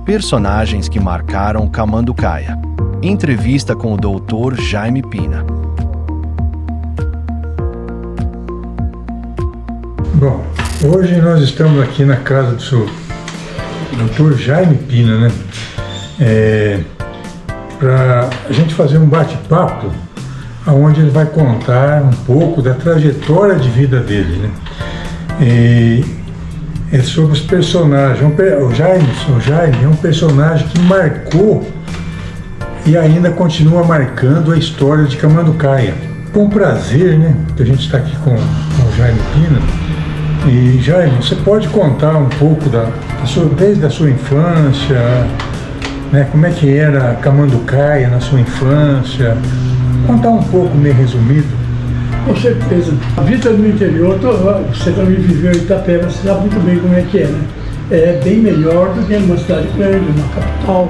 Personagens que marcaram Camanducaia. Entrevista com o Dr. Jaime Pina. Bom, hoje nós estamos aqui na casa do senhor Dr. Jaime Pina, né? Para a gente fazer um bate-papo onde ele vai contar um pouco da trajetória de vida dele, né? É sobre os personagens. O Jaime é um personagem que marcou e ainda continua marcando a história de Camanducaia. Com prazer, né, que a gente está aqui com o Jaime Pina. E Jaime, você pode contar um pouco desde a sua infância, né, como é que era Camanducaia na sua infância? Contar um pouco, meio resumido. Com certeza. A vida no interior, você também viveu em Itapeva, você sabe muito bem como é que é, né? É bem melhor do que numa cidade grande, numa capital.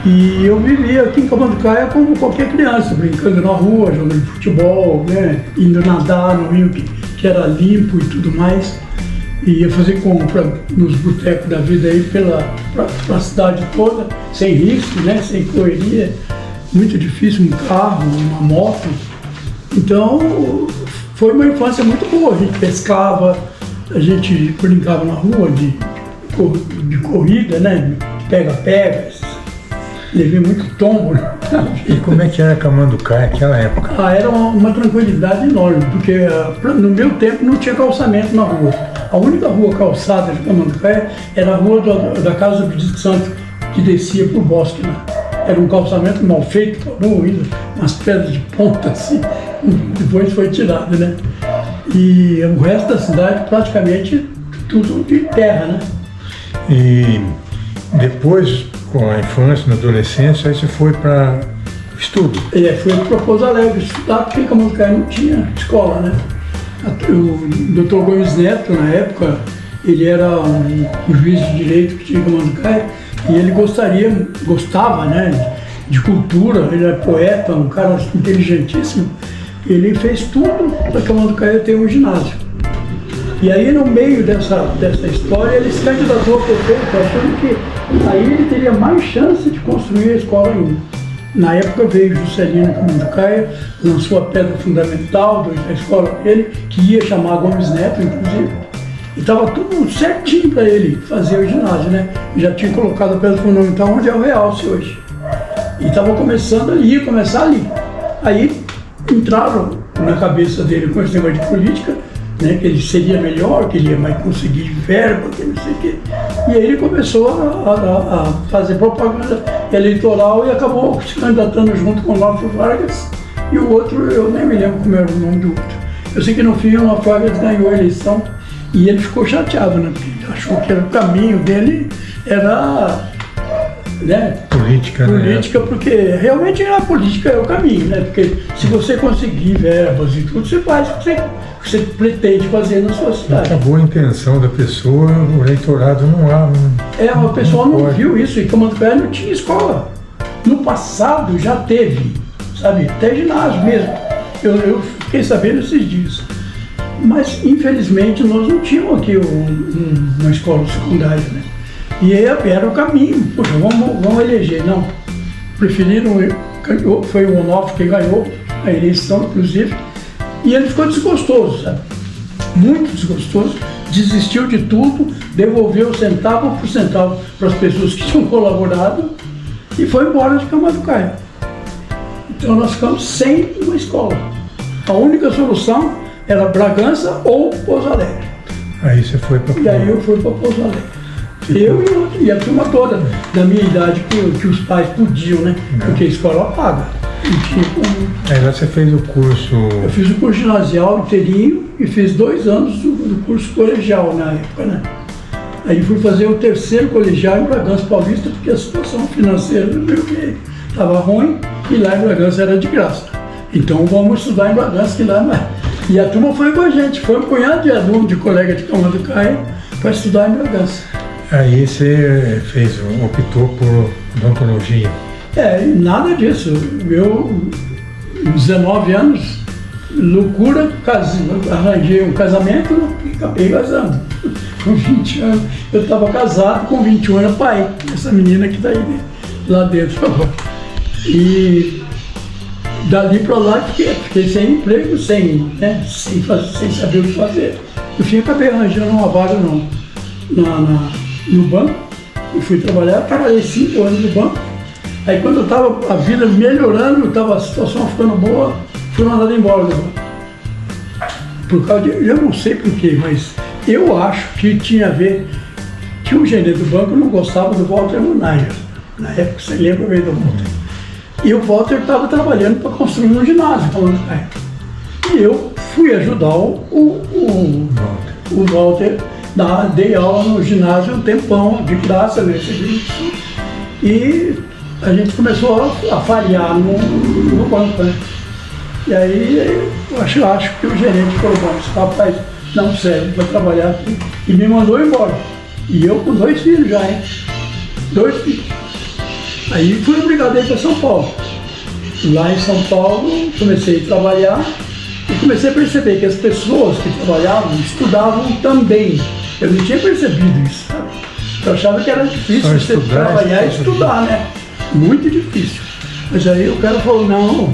E eu vivia aqui em Camanducaia como qualquer criança, brincando na rua, jogando futebol, né? Indo nadar no rio que era limpo e tudo mais. E ia fazer compra nos botecos da vida aí pela cidade toda, sem risco, né? Sem correria. Muito difícil, um carro, uma moto. Então, foi uma infância muito boa. A gente pescava, a gente brincava na rua de corrida, né? Pega-pega. Levei muito tombo. E como é que era Camanducaia naquela época? Era uma tranquilidade enorme, porque no meu tempo não tinha calçamento na rua. A única rua calçada de Camanducaia era a rua da Casa do Bispo Santo, que descia para o bosque, né? Era um calçamento mal feito, ruído, umas pedras de ponta assim, depois foi tirado, né? E o resto da cidade praticamente tudo de terra, né? E depois, com a infância, na adolescência, aí você foi para estudo? Fui para Pouso Alegre estudar, porque em Camanducaia não tinha escola, né? O Dr. Gomes Neto, na época, ele era um juiz de direito que tinha em Camanducaia, e ele gostava, né, de cultura, ele é poeta, um cara inteligentíssimo. Ele fez tudo para Camanducaia ter um ginásio. E aí, no meio dessa história, ele se candidatou a prefeito, achando que aí ele teria mais chance de construir a escola ainda. Na época veio Juscelino Camanducaia, lançou a pedra fundamental da escola dele, que ia chamar Gomes Neto, inclusive. E estava tudo certinho para ele fazer o ginásio, né? Já tinha colocado a pedra fundamental onde é o Realce hoje. E estava começando ali, ia começar ali. Aí entraram na cabeça dele com esse negócio de política, né? Que ele seria melhor, que ele ia mais conseguir verba, que não sei o quê. E aí ele começou a fazer propaganda eleitoral e acabou se candidatando junto com o Onofre Vargas. E o outro, eu nem me lembro como era o nome do outro. Eu sei que no fim o Onofre Vargas ganhou a eleição. E ele ficou chateado, né? Porque achou que era o caminho dele, era, né? Política, né? Porque realmente a política é o caminho, né? Porque se você conseguir verbas e tudo, você faz o que você pretende fazer na sua cidade. A boa intenção da pessoa, o eleitorado não há. A pessoa não viu isso, e Camanducaia não tinha escola. No passado já teve, sabe? Até ginásio mesmo. Eu fiquei sabendo esses dias. Mas, infelizmente, nós não tínhamos aqui uma escola secundária, né? E era o caminho. Poxa, vamos eleger. Não. Preferiram, foi o Onofre que ganhou a eleição, inclusive, e ele ficou desgostoso, sabe? Muito desgostoso. Desistiu de tudo, devolveu centavo por centavo para as pessoas que tinham colaborado e foi embora de Camanducaia. Então, nós ficamos sem uma escola. A única solução era Bragança ou Pouso Alegre. Aí você foi para... E aí eu fui para Pouso Alegre. Eu e a turma toda da minha idade que os pais podiam, né? Não. Porque a escola paga. Aí lá você fez o curso... Eu fiz o curso ginasial inteirinho e fiz 2 anos do curso colegial na época, né? Aí fui fazer o 3º colegial em Bragança Paulista, porque a situação financeira do meu filho estava ruim e lá em Bragança era de graça. Então vamos estudar em Bragança, que lá mais... E a turma foi com a gente, foi um punhado de alunos, de colega de Camanducaia, para estudar em Bragança. Aí você optou por odontologia? Nada disso. Eu, 19 anos, loucura, arranjei um casamento e acabei casando. com 20 anos, eu estava casado, com 21 anos, pai, essa menina que está aí, né, lá dentro agora. E dali para lá fiquei sem emprego, sem saber o que fazer. No fim, acabei arranjando uma vaga no banco, e fui trabalhar, trabalhei 5 anos no banco. Aí quando eu estava a vida melhorando, estava a situação ficando boa, fui mandado embora do banco. Por causa de, eu não sei porquê, mas eu acho que tinha a ver que o gerente do banco não gostava do Walter Munaia. Na época, você lembra bem do Walter. E o Walter estava trabalhando para construir um ginásio, falando Caia. E eu fui ajudar o Walter, dei aula no ginásio um tempão, de graça, recebi isso. E a gente começou a falhar no banco, né? E aí eu acho que o gerente falou, bom, esse rapaz não serve para trabalhar aqui. E me mandou embora. E eu com 2 filhos já, hein? 2 filhos. Aí fui obrigado a ir para São Paulo. Lá em São Paulo comecei a trabalhar e comecei a perceber que as pessoas que trabalhavam estudavam também. Eu não tinha percebido isso, sabe? Eu achava que era difícil você trabalhar e estudar, né? Muito difícil. Mas aí o cara falou, não,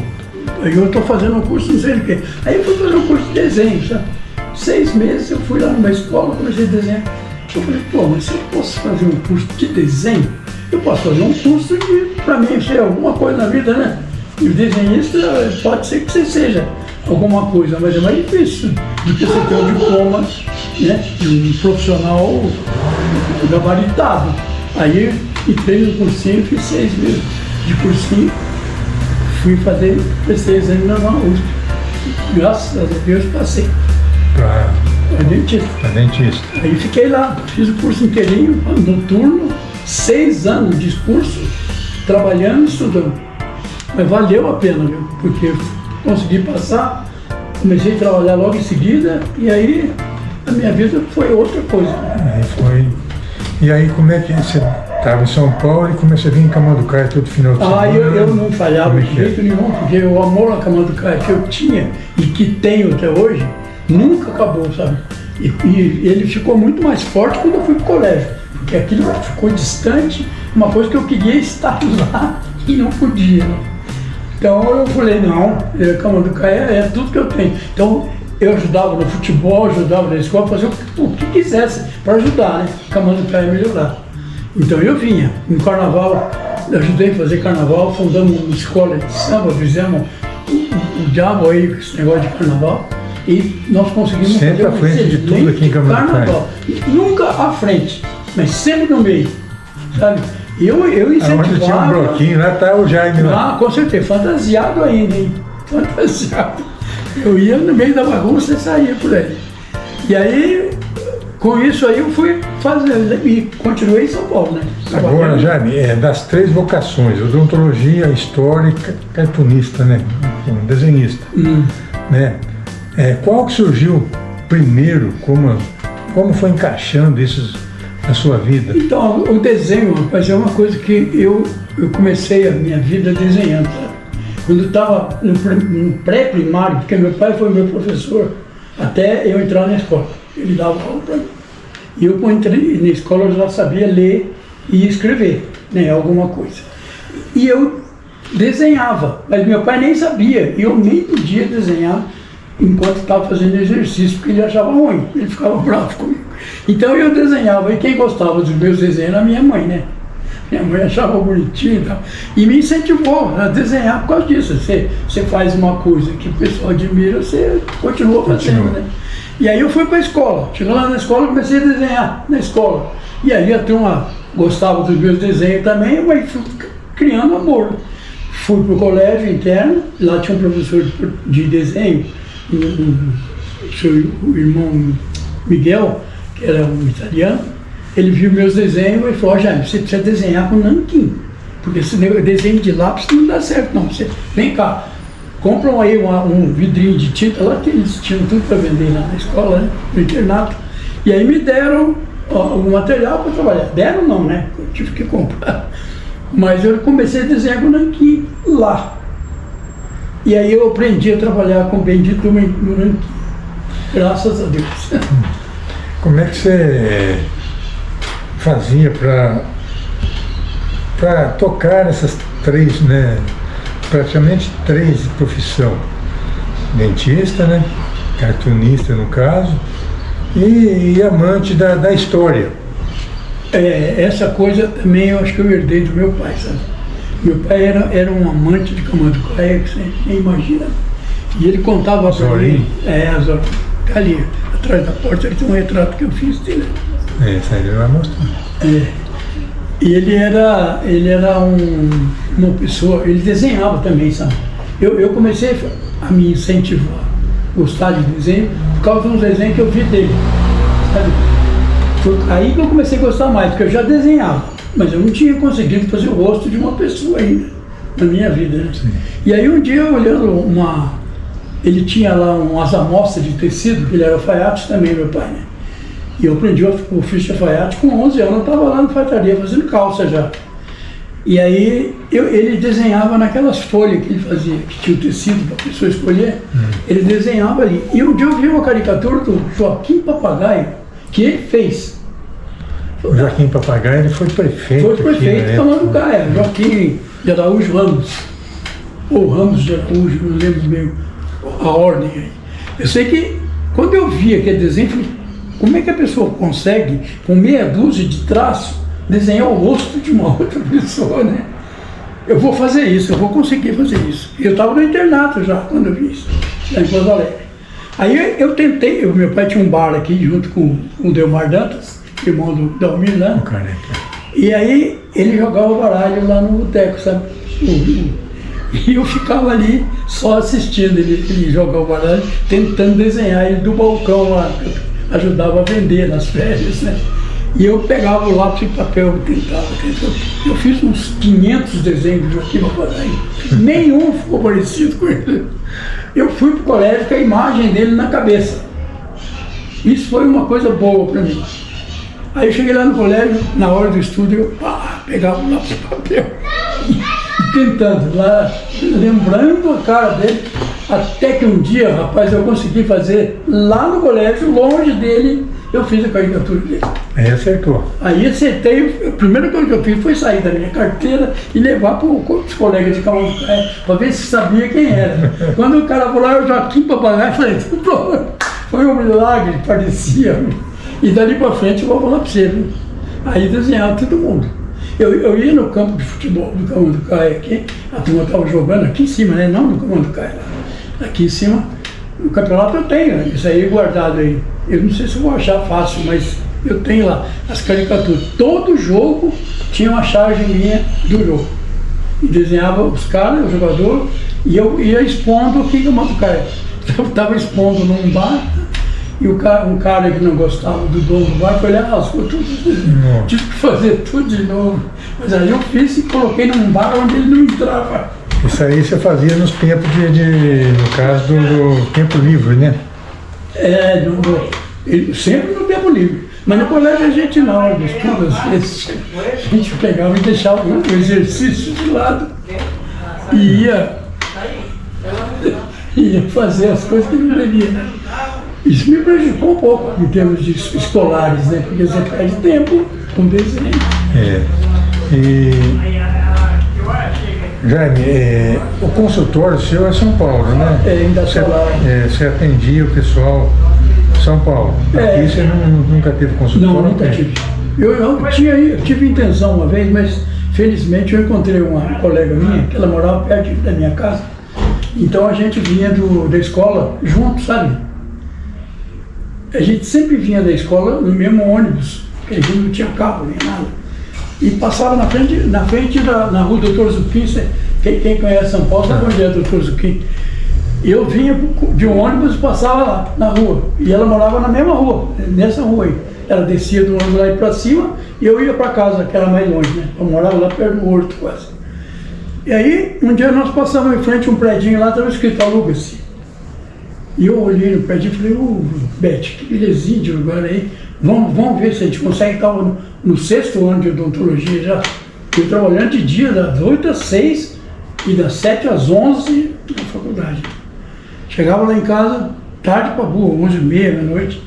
eu estou fazendo um curso não sei o quê. Aí eu fui fazer um curso de desenho, sabe? 6 meses eu fui lá numa escola, comecei a desenhar. Eu falei, pô, mas se eu posso fazer um curso de desenho, eu posso fazer um curso de, para mim, ser alguma coisa na vida, né? E o desenhista pode ser que você seja alguma coisa, mas é mais difícil do que você ter um diploma, né, de um profissional gabaritado. Aí entrei no cursinho, fiz 6 meses de cursinho, fui fazer, prestei exame na USP. Graças a Deus passei. É dentista. Aí fiquei lá, fiz o curso inteirinho, noturno, 6 anos de curso, trabalhando e estudando. Mas valeu a pena, viu? Porque consegui passar, comecei a trabalhar logo em seguida, e aí a minha vida foi outra coisa. E aí como é que você estava em São Paulo e começou a vir em Camanducaia todo final de semana? Eu não falhava de jeito nenhum, porque o amor a Camanducaia que eu tinha e que tenho até hoje, nunca acabou, sabe? E ele ficou muito mais forte quando eu fui para o colégio, porque aquilo ficou distante, uma coisa que eu queria estar lá e não podia, né? Então eu falei, não, Camanducaia é tudo que eu tenho. Então eu ajudava no futebol, ajudava na escola, fazia o que quisesse para ajudar, né? Camanducaia melhorar. Então eu vinha, no carnaval, ajudei a fazer carnaval, fundamos uma escola de samba, fizemos o diabo aí com esse negócio de carnaval. E nós conseguimos sempre fazer à frente de tudo aqui em Camanducaia. Nunca à frente, mas sempre no meio, sabe? Eu incentivava. Onde tinha um bloquinho, lá está o Jaime lá. Ah, com certeza, fantasiado ainda, hein? Fantasiado. Eu ia no meio da bagunça e saía por aí. E aí, com isso aí eu fui fazendo, e continuei em São Paulo, né? Agora, Jaime, das 3 vocações, odontologia, história e cartunista, né? Um desenhista, né? Qual que surgiu primeiro, como foi encaixando isso na sua vida? Então, o desenho, rapaz, é uma coisa que eu comecei a minha vida desenhando, sabe? Quando eu estava no pré-primário, porque meu pai foi meu professor até eu entrar na escola, ele dava aula para mim. E eu, quando entrei na escola, eu já sabia ler e escrever, né, alguma coisa. E eu desenhava, mas meu pai nem sabia, e eu nem podia desenhar enquanto estava fazendo exercício, porque ele achava ruim, ele ficava bravo comigo. Então eu desenhava, e quem gostava dos meus desenhos era a minha mãe, né? Minha mãe achava bonitinho e tal, e me incentivou a desenhar por causa disso. Você faz uma coisa que o pessoal admira, você continua fazendo, né? E aí eu fui para a escola, chegou lá na escola, comecei a desenhar na escola. E aí a turma gostava dos meus desenhos também, mas fui criando amor. Fui para o colégio interno, lá tinha um professor de desenho, o irmão Miguel, que era um italiano. Ele viu meus desenhos e falou, Jaime, você precisa desenhar com nanquim, porque esse desenho de lápis não dá certo não. Você, vem cá, compram aí um vidrinho de tinta, lá que eles tinham tudo para vender lá na escola, né, no internato. E aí me deram o material para trabalhar. Deram não, né? Eu tive que comprar. Mas eu comecei a desenhar com nanquim lá. E aí eu aprendi a trabalhar com o bendito nanquim. Graças a Deus. como é que você fazia para tocar essas três, né? Praticamente três de profissão. Dentista, né? Cartunista no caso, e amante da história. Essa coisa também eu acho que eu herdei do meu pai, sabe? Meu pai era um amante de Camanducaia, que você nem imagina. E ele contava para mim, ali, atrás da porta, ele tem um retrato que eu fiz dele. Isso aí ele vai mostrar. E ele era uma pessoa, ele desenhava também, sabe? Eu comecei a me incentivar, gostar de desenho, por causa de uns desenhos que eu vi dele, sabe? Foi aí que eu comecei a gostar mais, porque eu já desenhava, mas eu não tinha conseguido fazer o rosto de uma pessoa ainda, na minha vida, né? E aí um dia, olhando ele tinha lá umas amostras de tecido, que ele era alfaiate também, meu pai, né? E eu aprendi o ofício de alfaiate com 11 anos, eu estava lá na alfaiataria fazendo calça já. E aí ele desenhava naquelas folhas que ele fazia, que tinha o tecido para a pessoa escolher, ele desenhava ali. E um dia eu vi uma caricatura do Joaquim Papagaio, que ele fez. O Joaquim Papagaio, ele foi prefeito. Foi prefeito de Camanducaia, Joaquim de Araújo Ramos, ou Ramos de Araújo, não lembro bem a ordem aí. Eu sei que quando eu vi aquele desenho, eu falei, como é que a pessoa consegue, com meia dúzia de traços, desenhar o rosto de uma outra pessoa, né? Eu vou fazer isso, eu vou conseguir fazer isso. Eu estava no internato já, quando eu vi isso, lá em Pouso Alegre. Aí eu tentei, meu pai tinha um bar aqui, junto com o Delmar Dantas, irmão do Dalmir, né? E aí ele jogava baralho lá no boteco, sabe? E eu ficava ali só assistindo ele jogar o baralho, tentando desenhar ele do balcão lá, ajudava a vender nas férias, né? E eu pegava o lápis e papel e tentava. Eu fiz uns 500 desenhos do Joaquim Papagaio. Nenhum ficou parecido com ele. Eu fui para o colégio com a imagem dele na cabeça. Isso foi uma coisa boa para mim. Aí eu cheguei lá no colégio, na hora do estudo, eu pegava o lápis e papel e tentando, lá, lembrando a cara dele, até que um dia, rapaz, eu consegui fazer lá no colégio, longe dele, eu fiz a caricatura dele. Aí acertou. Aí acertei, a primeira coisa que eu fiz foi sair da minha carteira e levar para os colegas de Camanducaia, para ver se sabia quem era. Quando o cara falou, eu Joaquim Papagaio, eu falei, foi um milagre, parecia. E dali para frente eu vou falar para você, viu? Aí desenhava todo mundo. Eu ia no campo de futebol do Camanducaia aqui, a turma estava jogando aqui em cima, né? Não no Camanducaia, aqui em cima. No campeonato eu tenho, isso aí guardado aí. Eu não sei se eu vou achar fácil, mas eu tenho lá as caricaturas. Todo jogo tinha uma charge minha do jogo. E desenhava os caras, o jogador, e eu ia expondo aqui no Camanducaia. Eu estava expondo num bar, e um cara que não gostava do dono do bar foi lá, rasgou tudo. Tive que fazer tudo de novo. Mas aí eu fiz e coloquei num bar onde ele não entrava. Isso aí você fazia nos tempos no caso do tempo livre, né? Sempre no tempo livre. Mas no colégio a gente não, no estudo, às vezes, a gente pegava e deixava o exercício de lado e ia fazer as coisas que não devia. Isso me prejudicou um pouco em termos de escolares, né? Porque você perde tempo com desenho. Jaime, o consultório seu é São Paulo, né? Ainda está lá. Você atendia o pessoal de São Paulo. Aqui você nunca teve consultório? Não, nunca tive. Eu tive intenção uma vez, mas felizmente eu encontrei uma colega minha, que ela morava perto da minha casa. Então a gente vinha da escola junto, sabe? A gente sempre vinha da escola no mesmo ônibus, porque a gente não tinha carro nem nada. E passava na frente na rua Doutor Zuquim, quem conhece São Paulo sabe onde é Doutor Zuquim. E eu vinha de um ônibus e passava lá, na rua. E ela morava na mesma rua, nessa rua aí. Ela descia do ônibus lá para cima e eu ia para casa, que era mais longe, né? Eu morava lá perto do Horto quase. E aí, um dia nós passamos em frente a um predinho lá, estava escrito aluga-se. E eu olhei no prédio e falei, Beth, que belezinha de lugar aí. Vamos ver se a gente consegue estar no 6º ano de odontologia já. Eu trabalhando de dia, das 8 às 6 e das 7 às 11 na faculdade. Chegava lá em casa, tarde para burro, 11h30 da noite.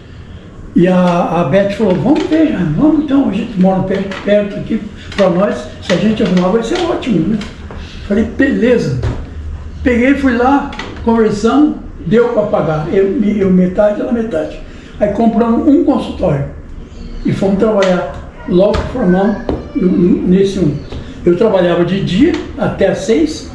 E a Beth falou, vamos ver, Jaime, vamos então, a gente mora perto aqui, para nós, se a gente arrumar vai ser ótimo, né? Falei, beleza. Peguei, fui lá, conversando, deu para pagar, eu metade, ela metade. Aí compramos um consultório e fomos trabalhar, logo formamos nesse um. Eu trabalhava de dia até às 6,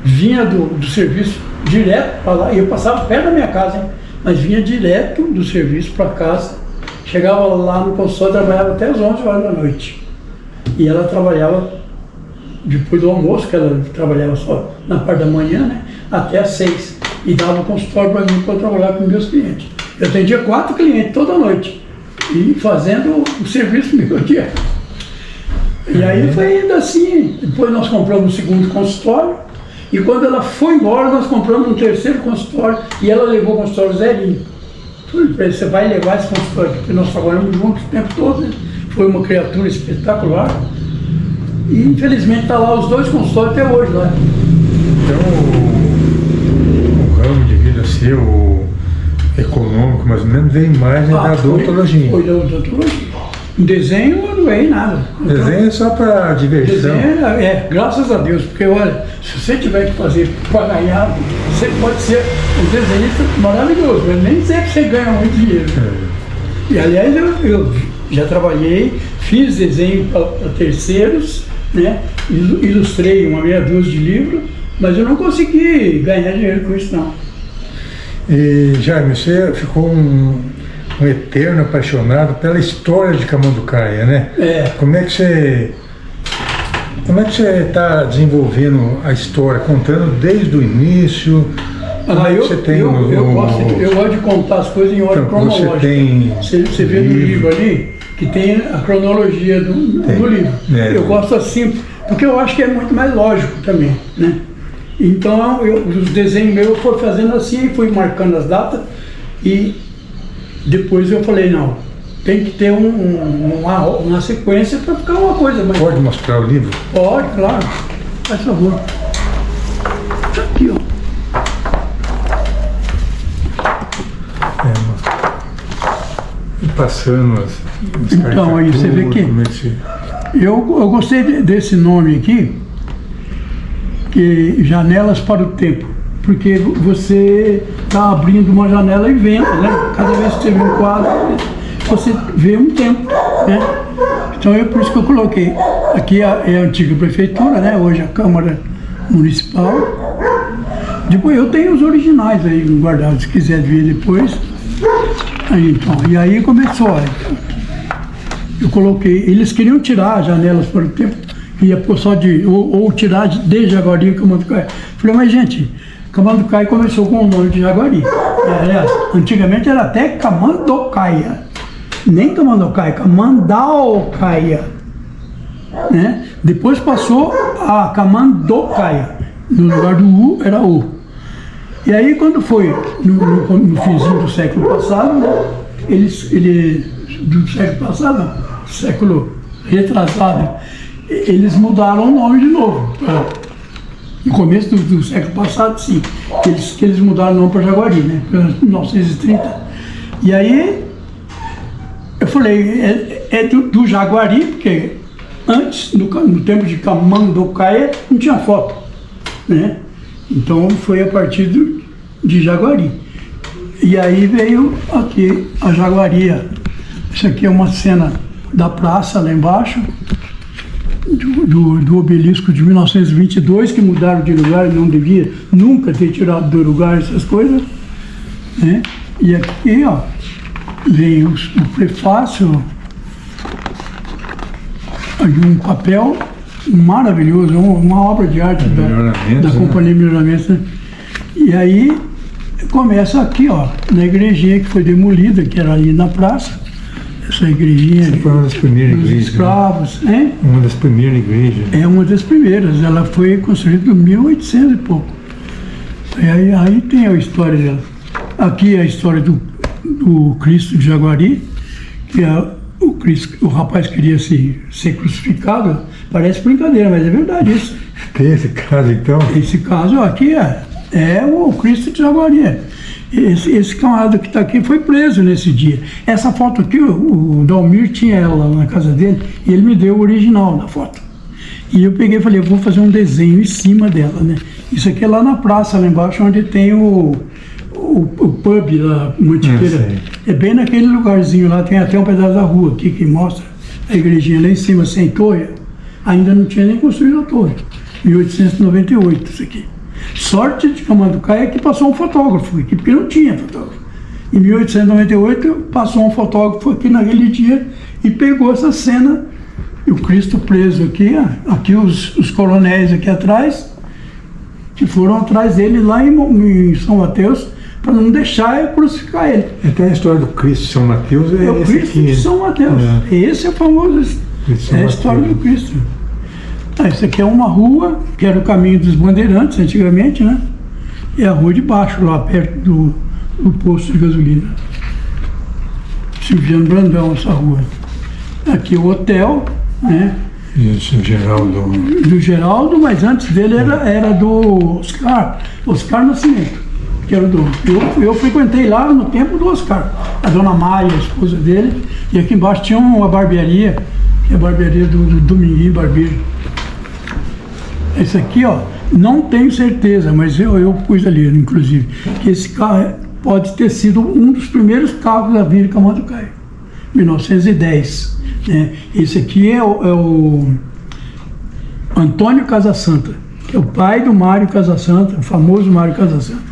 vinha do serviço direto para lá, eu passava perto da minha casa, hein? Mas vinha direto do serviço para casa, chegava lá no consultório, trabalhava até as 11 horas da noite. E ela trabalhava depois do almoço, que ela trabalhava só na parte da manhã, né, até às 6. E dava o consultório para mim para trabalhar com meus clientes. Eu atendia 4 clientes toda noite, e fazendo o serviço meu dia. E aí foi indo assim, depois nós compramos o segundo consultório, e quando ela foi embora, nós compramos um terceiro consultório, e ela levou o consultório zerinho. Falei para ele, você vai levar esse consultório aqui, porque nós trabalhamos juntos o tempo todo, né? Foi uma criatura espetacular. E infelizmente está lá os 2 consultórios até hoje lá. Então o ramo de vida seu, econômico, mais ou menos, vem mais da odontologia. Foi da odontologia. Desenho eu não ganhei nada. Desenho é só para diversão. Desenho graças a Deus, porque olha, se você tiver que fazer para ganhar, você pode ser um desenhista maravilhoso, mas nem sempre você ganha muito dinheiro. E aliás, eu já trabalhei, fiz desenho para terceiros, né? Ilustrei uma meia dúzia de livros, mas eu não consegui ganhar dinheiro com isso não. E Jaime, você ficou um eterno apaixonado pela história de Camanducaia, né? Como é que você está desenvolvendo a história, contando desde o início? Eu gosto de contar as coisas em ordem cronológica. Você vê no livro ali que tem a cronologia do livro. Eu gosto assim, porque eu acho que é muito mais lógico também, né? Então, os desenhos meus eu fui fazendo assim, fui marcando as datas e depois eu falei, não, tem que ter uma sequência para ficar uma coisa mais... Pode mostrar o livro? Pode, claro. Faz favor. Tá aqui, ó. E passando as então, aí você vê que eu gostei desse nome aqui, que Janelas para o Tempo, porque você está abrindo uma janela e vendo, né? Cada vez que você vê um quadro, você vê um tempo, né? Então é por isso que eu coloquei. Aqui é a antiga prefeitura, né? Hoje a Câmara Municipal. Depois eu tenho os originais aí guardados, se quiser ver depois. Aí, então, e aí começou, eu coloquei, eles queriam tirar as Janelas para o Tempo, ia pôr só ou tirar de Jaguari e Camanducaia. Falei, mas gente, Camanducaia começou com o nome de Jaguari. Aliás, antigamente era até Camanducaia. Nem Camanducaia, Camandaucaia. Né? Depois passou a Camanducaia. No lugar do U era U. E aí quando foi no finzinho do século passado, né, do século passado, não, século retrasado, eles mudaram o nome de novo. No começo do século passado, sim, que eles mudaram o nome para Jaguari, né, para 1930. E aí eu falei, do Jaguari, porque antes, no tempo de Camanducaia, não tinha foto, né? Então foi a partir de Jaguari. E aí veio aqui a Jaguaria. Isso aqui é uma cena da praça lá embaixo, do obelisco de 1922, que mudaram de lugar, não devia nunca ter tirado do lugar essas coisas, né? E aqui, ó, veio o prefácio, de um papel maravilhoso, uma obra de arte da Companhia Melhoramentos, né? E aí começa aqui, ó, na igrejinha que foi demolida, que era ali na praça. Essa igrejinha. Essa foi uma das primeiras igrejas. Escravos, né? Uma das primeiras igrejas. É uma das primeiras. Ela foi construída em 1800 e pouco. E aí tem a história dela. Aqui é a história do Cristo de Jaguari, que o rapaz queria ser crucificado. Parece brincadeira, mas é verdade isso. Tem esse caso então? Esse caso aqui é o Cristo de Jaguari. Esse camarada que está aqui foi preso nesse dia. Essa foto aqui, o Dalmir tinha ela lá na casa dele e ele me deu o original da foto. E eu peguei e falei, eu vou fazer um desenho em cima dela, né? Isso aqui é lá na praça, lá embaixo, onde tem o pub lá, Mantiqueira. É bem naquele lugarzinho lá, tem até um pedaço da rua aqui que mostra a igrejinha lá em cima, sem torre. Ainda não tinha nem construído a torre. 1898, isso aqui. Sorte de Camanducaia é que passou um fotógrafo aqui, porque não tinha fotógrafo. Em 1898 passou um fotógrafo aqui naquele dia e pegou essa cena, e o Cristo preso aqui, aqui os coronéis aqui atrás, que foram atrás dele lá em São Mateus, para não deixar eu crucificar ele. Então a história do Cristo de São Mateus é o Cristo aqui, de São Mateus. Esse é o famoso, é a história do Cristo. Isso aqui é uma rua, que era o caminho dos bandeirantes antigamente, né? E a rua de baixo, lá perto do posto de gasolina. Silviano Brandão, essa rua. Aqui o hotel, né? Isso, do Geraldo, mas antes dele era do Oscar Nascimento, que era o dono. Eu frequentei lá no tempo do Oscar, a dona Maia, a esposa dele, e aqui embaixo tinha uma barbearia, que é a barbearia do Dominguinho Barbeiro. Esse aqui, ó, não tenho certeza, mas eu pus ali, inclusive, que esse carro pode ter sido um dos primeiros carros a vir em Camanducaia, 1910. Né? Esse aqui é o Antônio Casasanta, que é o pai do Mário Casasanta, o famoso Mário Casasanta,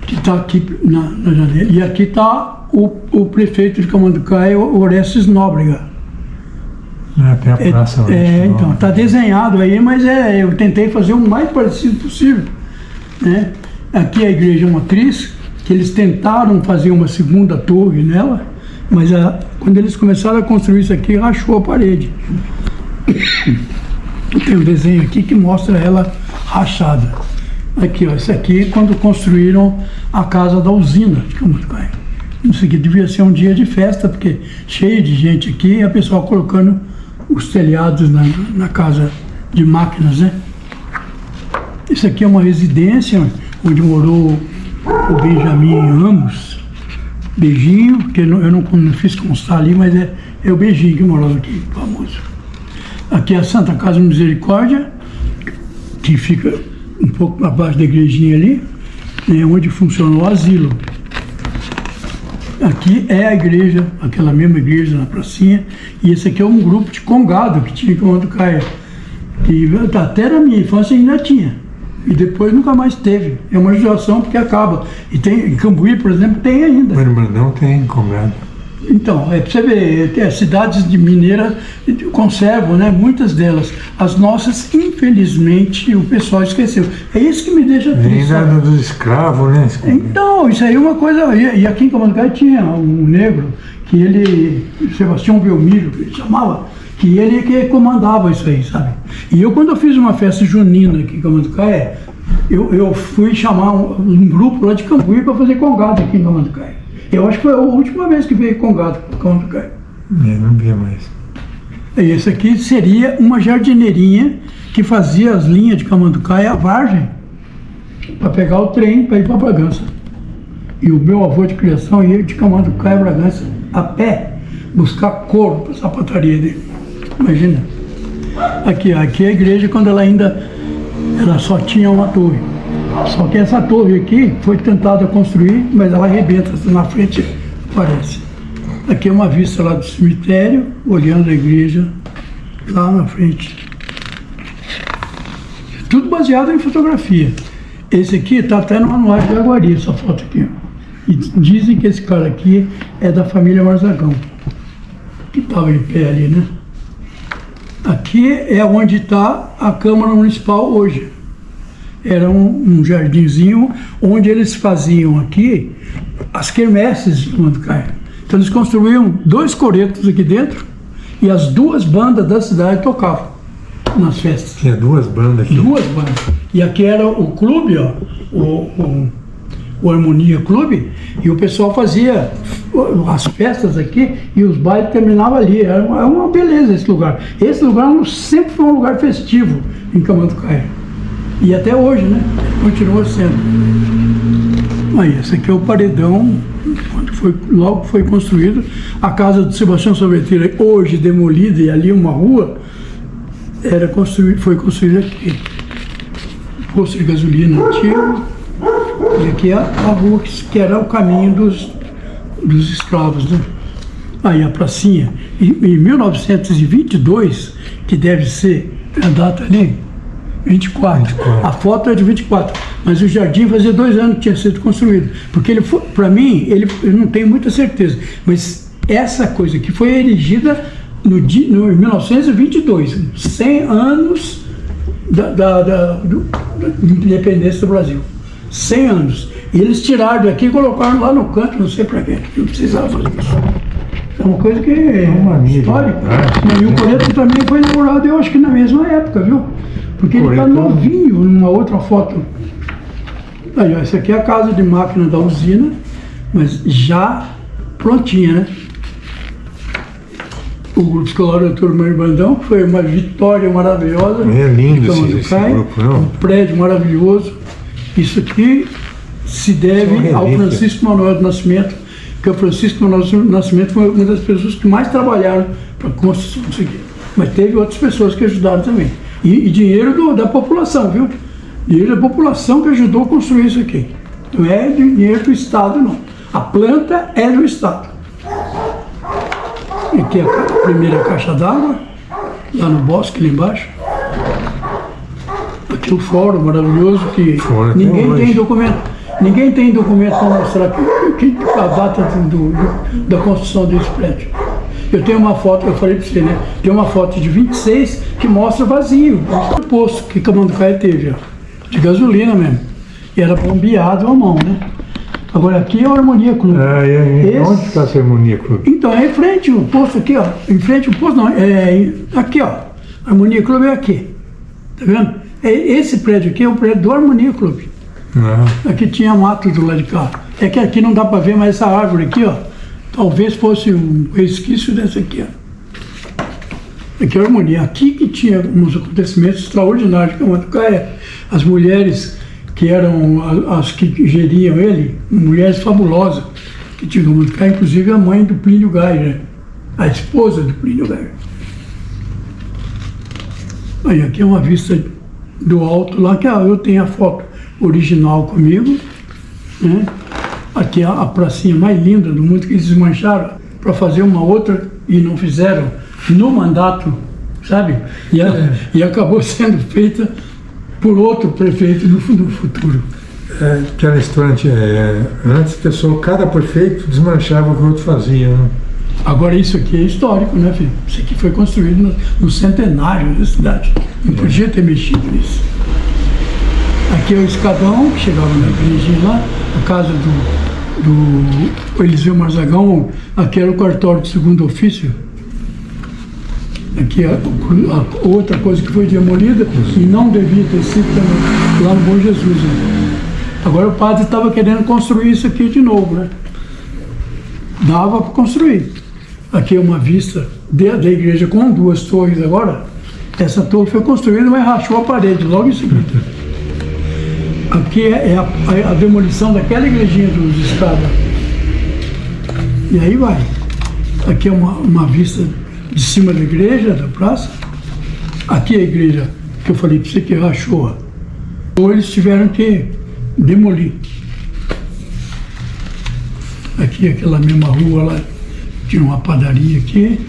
que está aqui na janela. E aqui está o prefeito de Camanducaia, Orestes Nóbrega. Tem a praça. Então, está desenhado aí, mas eu tentei fazer o mais parecido possível. Né? Aqui é a igreja matriz, que eles tentaram fazer uma segunda torre nela, mas quando eles começaram a construir isso aqui, rachou a parede. Tem um desenho aqui que mostra ela rachada. Aqui, ó, isso aqui é quando construíram a casa da usina de Camanducaia. Isso aqui devia ser um dia de festa, porque cheio de gente aqui, e a pessoa colocando os telhados na casa de máquinas, né? Isso aqui é uma residência onde morou o Benjamin Ramos, Beijinho, que eu não fiz constar ali, mas é o Beijinho que morava aqui, famoso. Aqui é a Santa Casa Misericórdia, que fica um pouco abaixo da igrejinha ali, onde funciona o asilo. Aqui é a igreja, aquela mesma igreja na pracinha, e esse aqui é um grupo de congado que tinha em Camanducaia, que até na minha infância ainda tinha, e depois nunca mais teve. É uma judiação porque acaba. E tem, em Cambuí, por exemplo, tem ainda. Mas no Brandão tem congado. Então, para você ver, as cidades de Mineira conservam, né, muitas delas. As nossas, infelizmente, o pessoal esqueceu. É isso que me deixa triste. Ainda dos escravos, né? Então, isso aí é uma coisa... E aqui em Camanducaia tinha um negro, que ele... Sebastião Belmiro, que ele chamava, que ele que comandava isso aí, sabe? E eu, quando eu fiz uma festa junina aqui em Camanducaia, eu fui chamar um grupo lá de Cambuí para fazer congado aqui em Camanducaia. Eu acho que foi a última vez que veio congado para Camanducaia. Não via mais. Esse aqui seria uma jardineirinha que fazia as linhas de Camanducaia à vargem para pegar o trem para ir para Bragança. E o meu avô de criação ia de Camanducaia a Bragança a pé buscar couro para a sapataria dele. Imagina. Aqui é a igreja quando ela só tinha uma torre. Só que essa torre aqui foi tentada construir, mas ela arrebenta na frente, parece. Aqui é uma vista lá do cemitério, olhando a igreja lá na frente. Tudo baseado em fotografia. Esse aqui está até no Manual de Aguari, essa foto aqui. E dizem que esse cara aqui é da família Marzagão, que estava em pé ali, né? Aqui é onde está a Câmara Municipal hoje. Era um jardinzinho onde eles faziam aqui as quermesses de Camanducaia. Então eles construíam 2 coretos aqui dentro e as 2 bandas da cidade tocavam nas festas. Tinha 2 bandas aqui? 2 bandas. E aqui era o clube, ó, o Harmonia Clube, e o pessoal fazia as festas aqui e os bailes terminavam ali. Era uma beleza esse lugar. Esse lugar sempre foi um lugar festivo em Camanducaia. E até hoje, né? Continua sendo. Aí, esse aqui é o paredão, logo foi construído. A casa do Sebastião Salveteira, hoje demolida, e ali uma rua, foi construída aqui. Posto de gasolina antigo. E aqui é a rua que era o caminho dos escravos, né? Aí a pracinha, em 1922, que deve ser a data ali, 24. A foto é de 24, mas o jardim fazia 2 anos que tinha sido construído. Porque ele foi, para mim, eu não tenho muita certeza, mas essa coisa que foi erigida no 1922, 100 anos da independência do Brasil. 100 anos. E eles tiraram daqui e colocaram lá no canto, não sei para quê, que não precisava fazer isso. É uma coisa que é histórica. E o Coreto também foi inaugurado, eu acho que na mesma época, viu? Porque ele está novinho, numa outra foto. Aí, ó, essa aqui é a casa de máquina da usina, mas já prontinha, né? O grupo escolar Doutor Mário Brandão, que foi uma vitória maravilhosa. É lindo esse grupo, não? Um prédio maravilhoso. Isso aqui se deve ao Francisco Manuel do Nascimento, que o Francisco Manuel do Nascimento foi uma das pessoas que mais trabalharam para a construção disso aqui. Mas teve outras pessoas que ajudaram também. E dinheiro da população, viu? Dinheiro da população que ajudou a construir isso aqui. Não é dinheiro do Estado, não. A planta é do Estado. Aqui é a primeira caixa d'água, lá no bosque, lá embaixo. Aqui o fórum maravilhoso que ninguém tem documento. Ninguém tem documento para mostrar que a data da construção desse prédio. Eu tenho uma foto, eu falei para você, né? Tem uma foto de 26 que mostra vazio. O posto que Camanducaia teve, ó, de gasolina mesmo. E era bombeado à mão, né? Agora aqui é o Harmonia Clube. Onde está essa Harmonia Clube? Então, é em frente o posto aqui, ó. Em frente o posto, não, aqui, ó. Harmonia Clube é aqui. Tá vendo? Esse prédio aqui é o prédio do Harmonia Clube. Aqui tinha mato do lado de cá. É que aqui não dá para ver, mas essa árvore aqui, ó, talvez fosse um resquício dessa aqui, ó. Aqui é a Harmonia. Aqui que tinha uns acontecimentos extraordinários que Camanducaia, as mulheres que eram as que geriam ele, mulheres fabulosas que tinham Camanducaia, inclusive a mãe do Plínio Geiger, a esposa do Plínio Geiger. Aí aqui é uma vista do alto lá, que eu tenho a foto original comigo, né? Aqui é a pracinha mais linda do mundo, que eles desmancharam para fazer uma outra e não fizeram no mandato, sabe? E acabou sendo feita por outro prefeito no futuro. Aquela história, antes cada prefeito desmanchava o que o outro fazia, né? Agora isso aqui é histórico, né, filho? Isso aqui foi construído no centenário da cidade. Não podia ter mexido nisso. Aqui é o escadão, que chegava na igrejinha lá, a casa do Eliseu Marzagão. Aqui era o cartório de segundo ofício. Aqui é a outra coisa que foi demolida e não devia ter sido também, lá no Bom Jesus. Né? Agora o padre estava querendo construir isso aqui de novo, né? Dava para construir. Aqui é uma vista da igreja com 2 torres agora. Essa torre foi construída, mas rachou a parede logo em seguida. Aqui é a demolição daquela igrejinha dos escadas. E aí vai. Aqui é uma vista de cima da igreja, da praça. Aqui é a igreja que eu falei para você que rachou. Ou eles tiveram que demolir. Aqui, aquela mesma rua lá, tinha uma padaria aqui.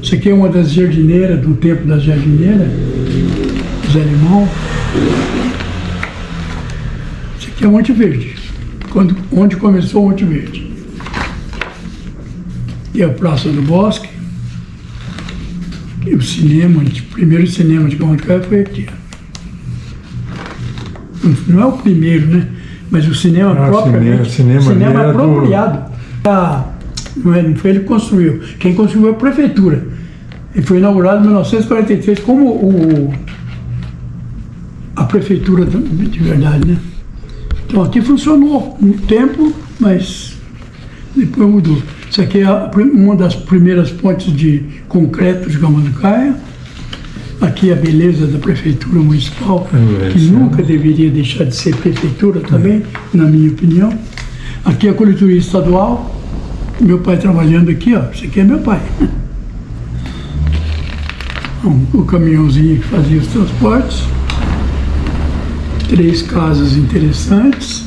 Isso aqui é uma das jardineiras, do tempo das jardineiras, Zé Limão. Isso aqui é Monte Verde, onde começou o Monte Verde. E a Praça do Bosque. E o cinema, o primeiro cinema de Camanducaia foi aqui. Não é o primeiro, né? Mas o cinema propriamente, o cinema apropriado. Não foi ele que construiu. Quem construiu é a prefeitura. Ele foi inaugurado em 1943 como a prefeitura de verdade, né? Então aqui funcionou um tempo, mas depois mudou. Isso aqui é uma das primeiras pontes de concreto de Camanducaia. Aqui a beleza da prefeitura municipal, que nunca deveria deixar de ser prefeitura também, na minha opinião. Aqui a coletoria estadual, meu pai trabalhando aqui, ó, esse aqui é meu pai. O caminhãozinho que fazia os transportes. 3 casas interessantes.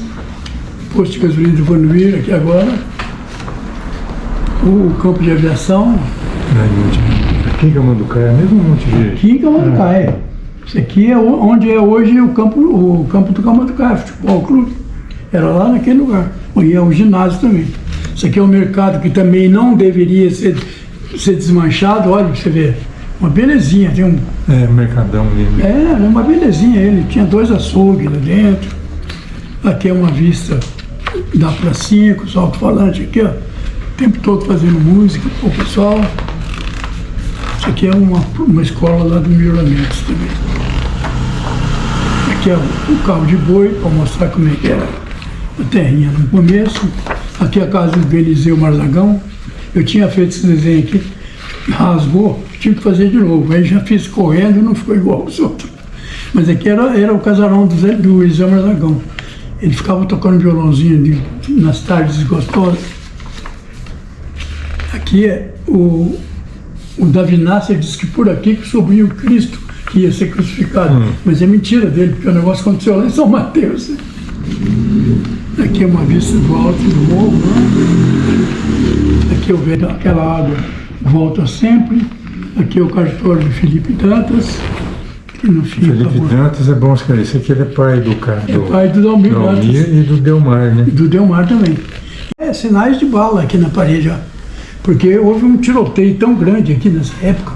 Posto de gasolina do Vanvir aqui agora. O campo de aviação. Aqui em Camanducaia, mesmo Monte Verde. Aqui em Camanducaia. Isso aqui é onde é hoje o campo do Camanducaia, futebol clube. Era lá naquele lugar. E é o ginásio também. Isso aqui é um mercado que também não deveria ser desmanchado. Olha, você vê. Uma belezinha, tem um... mercadão lindo. Uma belezinha ele, tinha 2 açougues lá dentro. Aqui é uma vista da pracinha, com os alto-falantes aqui, ó. O tempo todo fazendo música pro pessoal. Isso aqui é uma escola lá do Miramentos também. Aqui é o carro de boi, para mostrar como é que era a terrinha no começo. Aqui é a casa do Eliseu Marzagão. Eu tinha feito esse desenho aqui, rasgou, tive que fazer de novo. Aí já fiz correndo e não ficou igual aos outros. Mas aqui era o casarão do Eliseu Marzagão. Ele ficava tocando violãozinho nas tardes gostosas. Aqui é o Davi Nasser disse que por aqui que subiu o Cristo que ia ser crucificado. Mas é mentira dele, porque o negócio aconteceu lá em São Mateus. Aqui é uma vista do alto do morro, né? Aqui eu vejo aquela água volta sempre. Aqui é o cartório de Felipe Dantas. Que não fica, Felipe Dantas é bom esclarecer que ele é pai do cara. É pai do Dalmir Dantas. E do Delmar, né? Do Delmar também. Sinais de bala aqui na parede, ó. Porque houve um tiroteio tão grande aqui nessa época.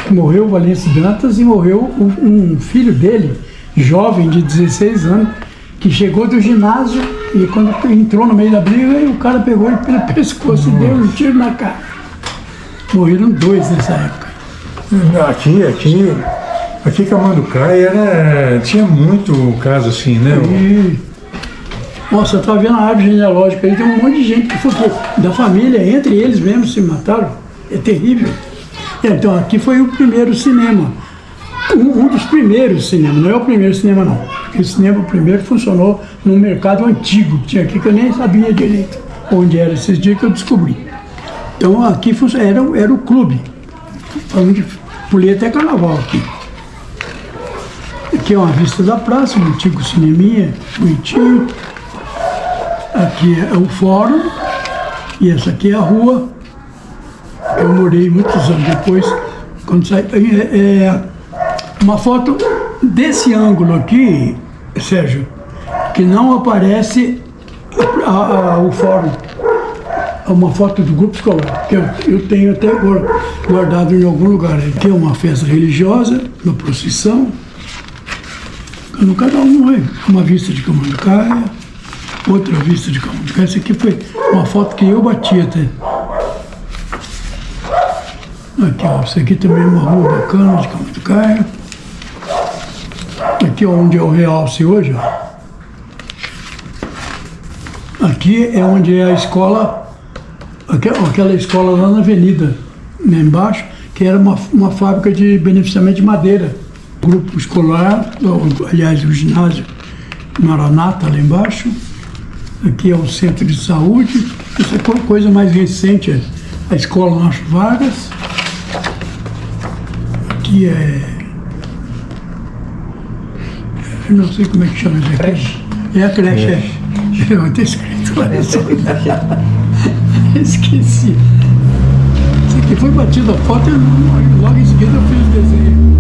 Morreu o Valêncio Dantas e morreu um filho dele, jovem de 16 anos, que chegou do ginásio e quando entrou no meio da briga, o cara pegou ele pelo pescoço e deu um tiro na cara. Morreram 2 nessa época. Aqui Camanducaia tinha muito caso assim, né? Nossa, eu estava vendo a árvore genealógica aí, tem um monte de gente que foi da família, entre eles mesmos se mataram. É terrível. Então, aqui foi o primeiro cinema. Um dos primeiros cinemas, não é o primeiro cinema não. Esse cinema, o primeiro, funcionou num mercado antigo, que tinha aqui, que eu nem sabia direito onde era esses dias que eu descobri. Então, aqui era o clube. Falando de pulei até carnaval aqui. Aqui é uma vista da praça, um antigo cineminha, bonitinho. Aqui é o fórum, e essa aqui é a rua. Eu morei muitos anos depois, quando saí. Uma foto desse ângulo aqui, Sérgio, que não aparece o fórum. É uma foto do grupo escolar, que eu tenho até agora guardado em algum lugar. Aqui é uma festa religiosa, uma procissão. No canal não é uma vista de Camanducaia, outra vista de Camanducaia. Essa aqui foi uma foto que eu bati até. Aqui, ó, isso aqui também é uma rua bacana de Camanducaia. Aqui é onde é o realce hoje, ó. Aqui é onde é a escola, aquela escola lá na avenida, lá embaixo, que era uma fábrica de beneficiamento de madeira. Grupo escolar, aliás, o ginásio Maranata lá embaixo. Aqui é o centro de saúde. Isso é coisa mais recente, a escola Nacho Vargas. Aqui eu não sei como é que chama isso aqui. Creche. É a creche, Eu não tenho escrito lá. Esqueci. Isso aqui foi batido a foto e logo em seguida eu fiz o desenho.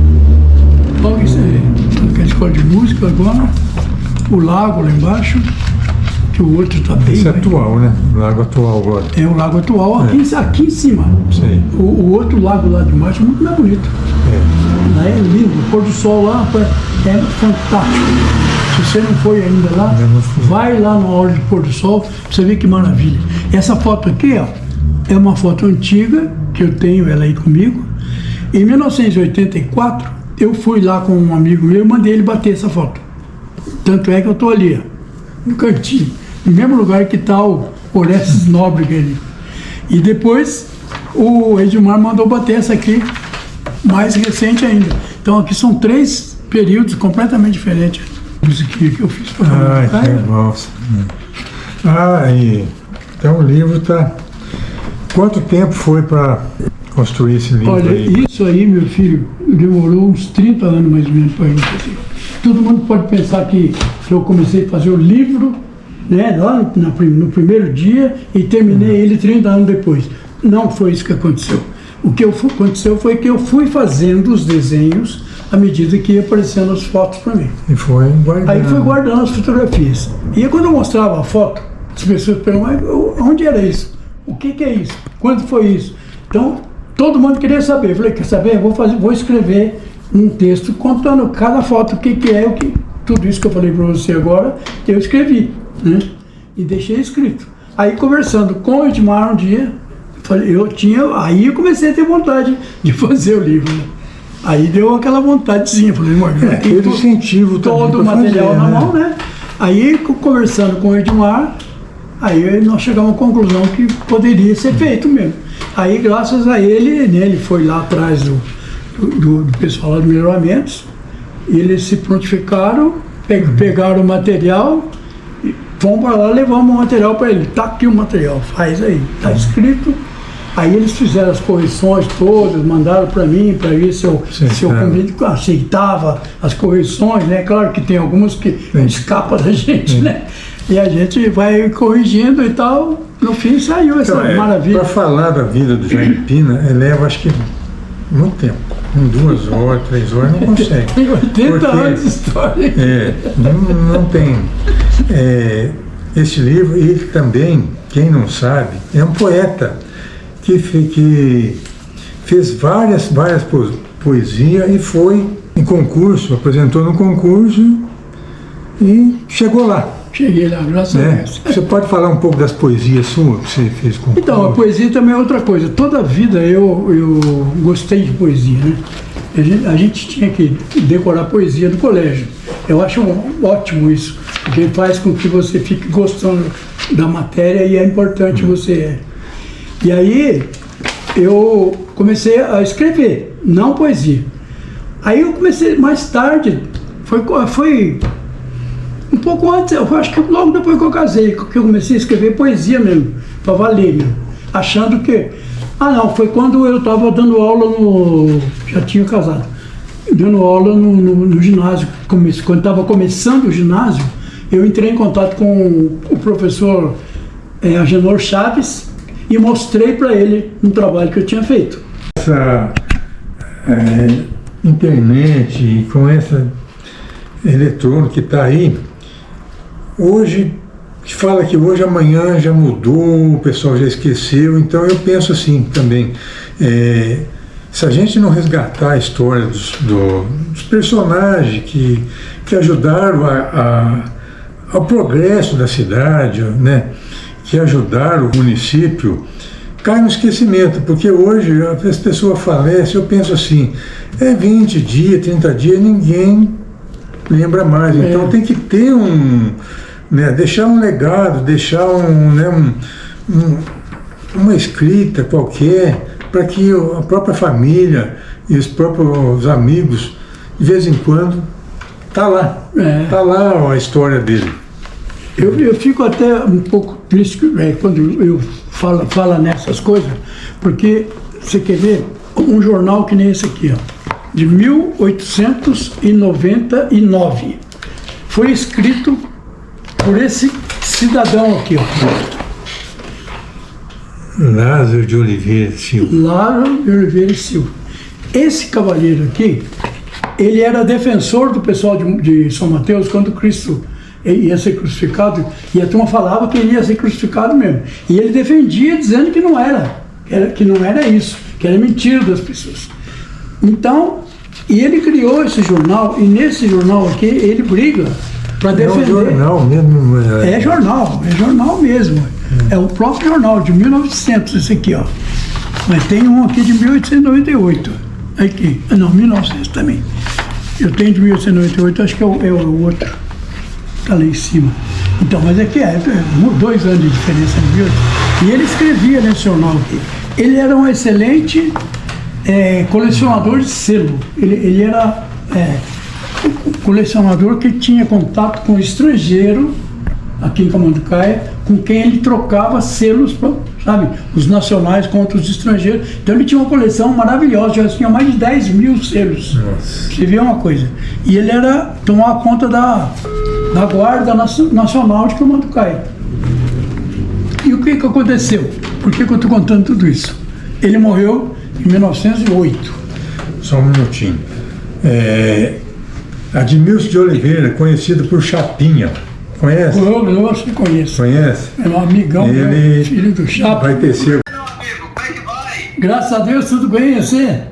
Logo isso aí, aquela escola de música agora, o lago lá embaixo, que o outro está bem. Isso é atual, né? O lago atual agora. É o lago atual, aqui em cima. Sim. O outro lago lá de baixo é muito mais bonito. Lá é lindo, o pôr do sol lá é fantástico. Se você não foi ainda lá, vai lá na hora de pôr do sol, pra você ver que maravilha. Essa foto aqui, ó, é uma foto antiga, que eu tenho ela aí comigo. Em 1984, eu fui lá com um amigo meu e mandei ele bater essa foto. Tanto é que eu estou ali, ó, no cantinho, no mesmo lugar que está o Orestes Nóbrega ali. E depois o Edmar mandou bater essa aqui, mais recente ainda. Então aqui são 3 períodos completamente diferentes. Isso aqui que eu fiz para nossa. E então o livro tá. Quanto tempo foi para construir esse livro? Olha, aí? Isso aí, meu filho, demorou uns 30 anos mais ou menos para isso. Assim. Todo mundo pode pensar que eu comecei a fazer o livro, né, lá no primeiro dia e terminei ele 30 anos depois. Não foi isso que aconteceu. O que aconteceu foi que eu fui fazendo os desenhos à medida que ia aparecendo as fotos para mim. E foi guardando. Aí foi guardando as fotografias. E aí, quando eu mostrava a foto, as pessoas perguntavam, onde era isso? O que é isso? Quando foi isso? Então, todo mundo queria saber. Eu falei, quer saber? Vou escrever um texto contando cada foto, o que é, tudo isso que eu falei para você agora, eu escrevi, né? E deixei escrito. Aí, conversando com o Edmar um dia, aí eu comecei a ter vontade de fazer o livro, né? Aí deu aquela vontadezinha, falei, aquele incentivo todo o material na mão, né? Aí, conversando com o Edmar, aí nós chegamos à conclusão que poderia ser feito mesmo. Aí, graças a ele, né, ele foi lá atrás do pessoal lá do Melhoramentos, eles se prontificaram, pegaram o material, fomos para lá, levamos o material para ele. Tá aqui o material, faz aí, tá escrito. Aí eles fizeram as correções todas, mandaram para mim, para ver se eu aceitava as correções, né? Claro que tem algumas que escapam da gente, né? E a gente vai corrigindo e tal, no fim saiu essa maravilha. Para falar da vida do Jaime Pina, leva acho que muito tempo, 2 horas, 3 horas, não consegue. Tem 80 anos de história. Não tem. Esse livro, ele também, quem não sabe, é um poeta que fez várias poesias e foi em concurso, apresentou no concurso e chegou lá. Cheguei lá, graças a Deus. Você pode falar um pouco das poesias suas que você fez com Então, a poesia também é outra coisa. Toda a vida eu gostei de poesia, né? A gente tinha que decorar poesia no colégio. Eu acho ótimo isso, porque faz com que você fique gostando da matéria e é importante você... E aí eu comecei a escrever, não poesia. Aí eu comecei mais tarde, foi um pouco antes, eu acho que logo depois que eu casei, que eu comecei a escrever poesia mesmo, para valer mesmo, achando que... foi quando eu estava dando aula já tinha casado, dando aula no ginásio, quando estava começando o ginásio, eu entrei em contato com o professor Agenor Chaves e mostrei para ele um trabalho que eu tinha feito. Essa internet e com essa eletrônica que está aí, hoje, se fala que hoje, amanhã já mudou, o pessoal já esqueceu, então eu penso assim também, se a gente não resgatar a história dos personagens que ajudaram ao progresso da cidade, né, que ajudaram o município, cai no esquecimento, porque hoje as pessoas falecem, eu penso assim, 20 dias, 30 dias, ninguém lembra mais, então tem que ter deixar um legado, deixar uma escrita qualquer, para que a própria família e os próprios amigos, de vez em quando, tá lá a história dele. Eu fico até um pouco triste quando eu falo nessas coisas, porque você quer ver um jornal que nem esse aqui, de 1899, foi escrito por esse cidadão aqui, Lázaro de Oliveira Silva. Lázaro de Oliveira Silva. Esse cavalheiro aqui, ele era defensor do pessoal de São Mateus quando Cristo ia ser crucificado, e a turma falava que ele ia ser crucificado mesmo. E ele defendia dizendo que não era isso, que era mentira das pessoas. Então, e ele criou esse jornal, e nesse jornal aqui ele briga para defender. É um jornal mesmo. É jornal mesmo. É o próprio jornal de 1900, esse aqui, Mas tem um aqui de 1898. Aqui. Não, 1900 também. Eu tenho de 1898, acho que é o outro. Está lá em cima. Então, mas aqui 2 anos de diferença, viu? E ele escrevia nesse jornal aqui. Ele era um excelente colecionador de selo. Ele era colecionador que tinha contato com o estrangeiro, aqui em Camanducaia, com quem ele trocava selos, sabe, os nacionais contra os estrangeiros. Então ele tinha uma coleção maravilhosa, já tinha mais de 10 mil selos. Nossa. Você vê uma coisa. E ele tomava conta da Guarda Nacional de Camanducaia. E o que aconteceu? Por que eu estou contando tudo isso? Ele morreu em 1908. Só um minutinho. Admilson de Oliveira, conhecido por Chapinha. Conhece? Eu acho que conheço. Conhece? É um amigão meu, filho do Chapa. Vai tecer. Meu amigo, como é que vai? Graças a Deus, tudo bem, e você?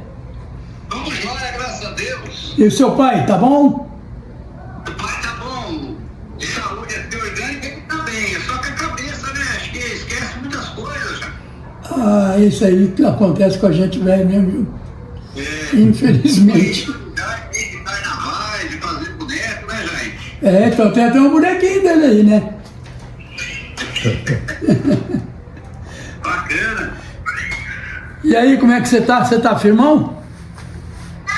Tudo jóia, graças a Deus. E o seu pai, tá bom? O pai tá bom, de saúde, até orgânica que tá bem. É só que a cabeça, né? Acho que esquece muitas coisas. Ah, isso aí que acontece com a gente velho mesmo, viu? Infelizmente. Tem que carnavais, de fazer boneco, né, Jair? Então tem até um bonequinho dele aí, né? Bacana. E aí, como é que você tá? Você tá firmão?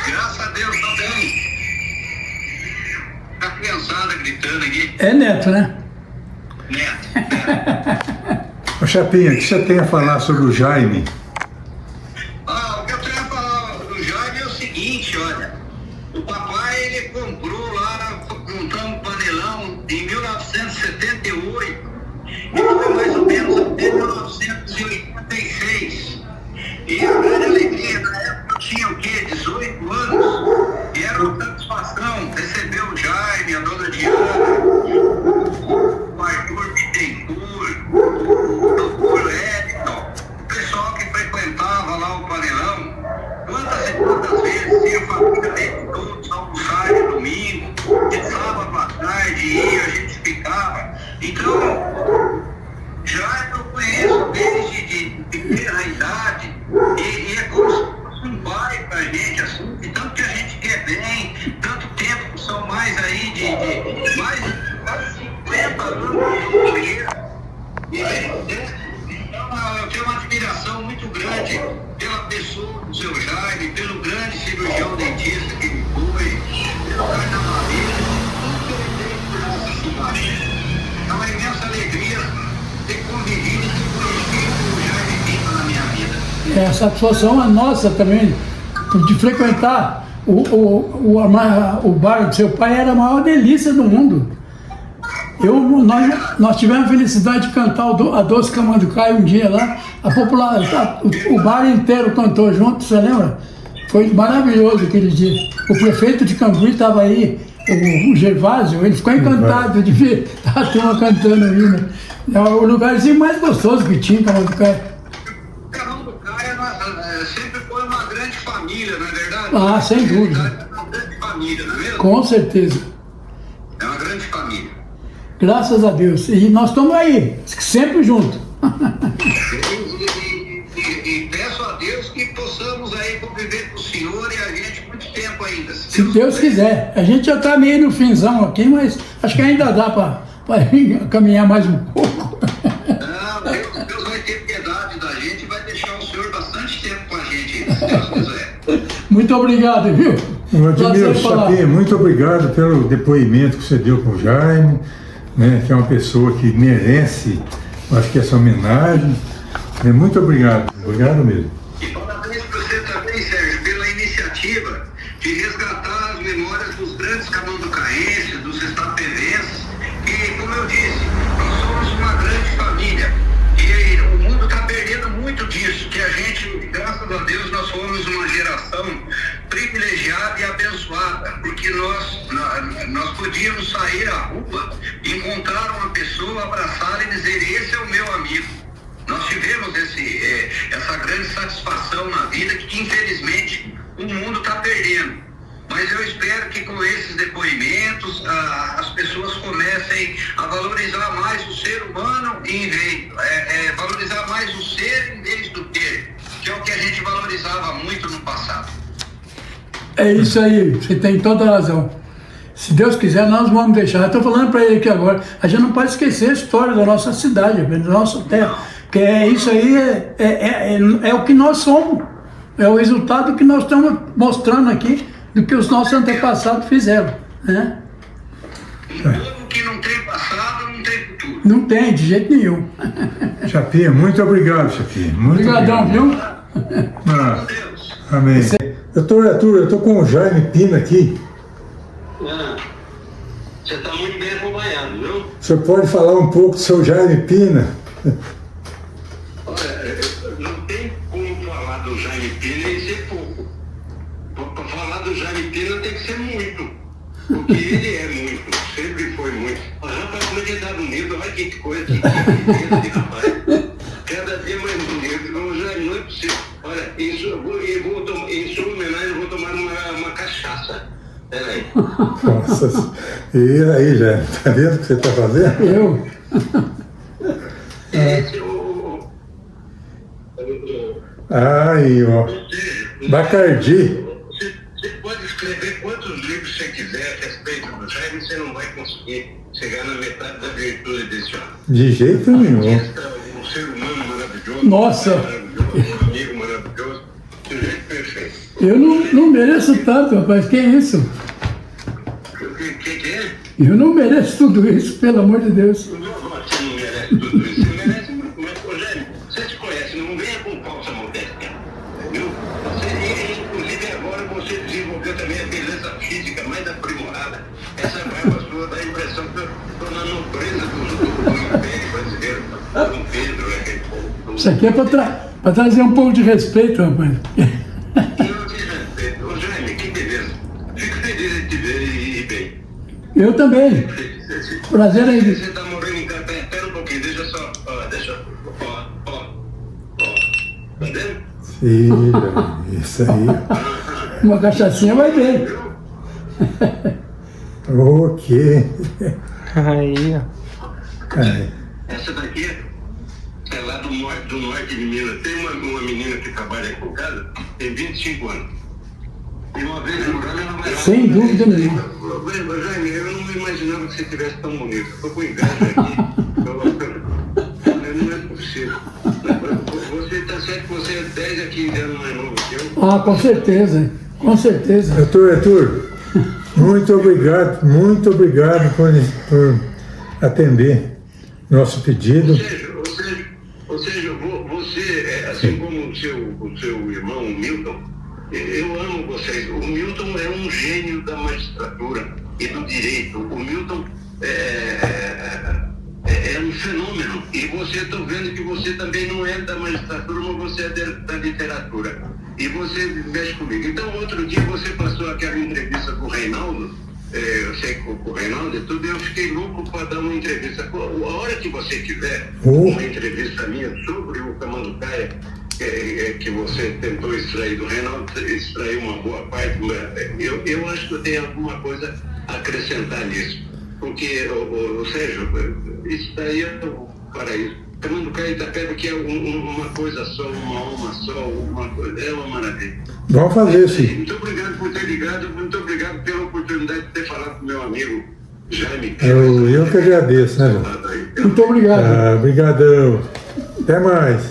Graças a Deus, tá bem. Tá criançada gritando aqui. É neto, né? Neto. Ô Chapinha, o que você tem a falar sobre o Jaime? O que eu tenho a falar do Jaime é o seguinte, olha. O papai, ele comprou lá, montando um panelão em 1978. E foi mais ou menos até 1986. E a grande alegria, na época eu tinha o quê? 18 anos. E era uma satisfação receber o Jaime, a dona Diana, o Arthur Bittencourt, o doutor Edson, o pessoal que frequentava lá o panelão. Quantas e quantas vezes ia a família dele todos almoçar de domingo, de sábado à tarde, ia, a gente ficava. Então, já eu conheço desde de pequena idade, e é como se fosse um pai pra gente, assim, de tanto que a gente quer bem, tanto tempo, são mais aí de mais de 50 anos de carreira. Então, eu tenho uma admiração muito grande pela pessoa do seu Jaime, pelo grande cirurgião dentista que ele foi, pelo carnavalesco, tudo que ele fez por nossa cidade. É uma imensa alegria ter convivido e ter conhecido o Jaime Pinto na minha vida. A satisfação é nossa também, de frequentar o bar do seu pai. Era a maior delícia do mundo. Nós tivemos a felicidade de cantar a Doce Camanducaia um dia lá, o bar inteiro cantou junto, você lembra? Foi maravilhoso aquele dia. O prefeito de Cambuí estava aí, o Gervásio, ele ficou encantado de ver a turma cantando aí, né? É o lugarzinho mais gostoso que tinha em Camanducaia. Camanducaia sempre foi uma grande família, não é verdade? Ah, sem dúvida. É uma grande família, não é mesmo? Com certeza. É uma grande família. Graças a Deus. E nós estamos aí, sempre juntos. E peço a Deus que possamos aí conviver com o senhor e a gente muito tempo ainda. Se Deus quiser. A gente já está meio no finzão aqui, mas acho que ainda dá para caminhar mais um pouco. Não, Deus vai ter piedade da gente e vai deixar o senhor bastante tempo com a gente, se Deus quiser. Muito obrigado, viu? Admilson Chapinha, muito obrigado pelo depoimento que você deu com o Jaime, né, que é uma pessoa que merece, acho que essa homenagem. Muito obrigado, obrigado mesmo. E parabéns para você também, Sérgio, pela iniciativa de resgatar as memórias dos grandes camanducaenses, dos estapevenses, e, como eu disse, nós somos uma grande família. E o mundo está perdendo muito disso, que a gente, graças a Deus, nós fomos uma geração privilegiada e abençoada, porque nós podíamos sair à rua, encontrar uma pessoa, abraçar e dizer: esse é o meu amigo. Nós tivemos essa grande satisfação na vida que, infelizmente, o mundo está perdendo. Mas eu espero que com esses depoimentos as pessoas comecem a valorizar mais o ser humano valorizar mais o ser em vez do ter, que é o que a gente valorizava muito no passado. É isso aí, você tem toda a razão. Se Deus quiser, nós vamos deixar. Estou falando para ele aqui agora, a gente não pode esquecer a história da nossa cidade, da nossa terra, que isso aí é o que nós somos. É o resultado que nós estamos mostrando aqui do que os nossos antepassados fizeram, né? Um povo que não tem passado, não tem futuro. Não tem, de jeito nenhum. Chapinha, muito obrigado, Chapinha. Muito Obrigadão, obrigado. viu? Ah, Deus. amém. Doutor Arthur, eu tô com o Jaime Pina aqui. Você está muito bem acompanhado, viu? O senhor pode falar um pouco do seu Jaime Pina? Olha, não tem como falar do Jaime Pina e ser pouco. Para falar do Jaime Pina tem que ser muito. Porque ele é muito, sempre foi muito. Mas rapaz, como é que ele está bonito? Olha que coisa, que beleza, rapaz. Cada dia mais bonito. O Jaime não é possível. Olha, em sua homenagem eu vou tomar uma cachaça. Peraí. Nossa, e aí, Jaime, tá vendo o que você tá fazendo? Eu. Esse Aí, ó. Bacardi. Você pode escrever quantos livros você quiser a respeito do Jaime, você não vai conseguir chegar na metade da virtude desse homem. De jeito nenhum. Um ser humano maravilhoso. Nossa. Um amigo maravilhoso. De um jeito perfeito. Eu não mereço tanto, rapaz, que isso? O que é? Eu não mereço tudo isso, pelo amor de Deus. Você não merece tudo isso. Você merece muito. Mas, Rogério, você se conhece, não venha com falsa modéstia. Viu? Você, inclusive, agora você desenvolveu também a beleza física mais aprimorada. Essa barba sua dá a impressão que eu estou na nobreza do Império Brasileiro. Dom Pedro, aquele povo. Isso aqui é para trazer um pouco de respeito, rapaz. Ô Jaime, que beleza. Fico feliz de te ver e bem. Eu também. Prazer aí. Você está morando em casa, espera um pouquinho, deixa só, ó. Tá vendo? Sim, Jaime, isso aí. Uma cachaçinha vai bem. Ok. Aí, ó. Aí. Essa daqui é lá do norte de Minas. Tem uma menina que trabalha com casa, tem 25 anos. E uma vez morando, ela vai lá. Sem dúvida nenhuma. Jaime, eu não imaginava que você tivesse tão bonito. Estou com inveja aqui. Não é possível. Você está certo que você é 10 a 15 anos mais novo que eu. Ah, com certeza, com certeza. Doutor Arthur, muito obrigado por atender nosso pedido. Ou seja, você, assim como o seu irmão, o Milton, eu amo vocês. O Milton é um gênio da magistratura e do direito. O Milton é um fenômeno. E você, estou vendo que você também não é da magistratura, mas você é da literatura. E você mexe comigo. Então, outro dia você passou aquela entrevista com o Reinaldo, eu sei que com o Reinaldo e tudo, eu fiquei louco para dar uma entrevista. A hora que você tiver uma entrevista minha sobre o Camanducaia, que você tentou extrair do Reinaldo, extraiu uma boa parte, mas eu acho que eu tenho alguma coisa a acrescentar nisso. Porque, Sérgio, isso daí é o paraíso. Camanducaia e Itapeba, que é uma coisa só, uma alma só, uma coisa, é uma maravilha. Vamos fazer isso. Muito obrigado por ter ligado, muito obrigado pela oportunidade de ter falado com meu amigo Jaime. Eu que agradeço, né, João? Muito obrigado. Obrigadão. Até mais.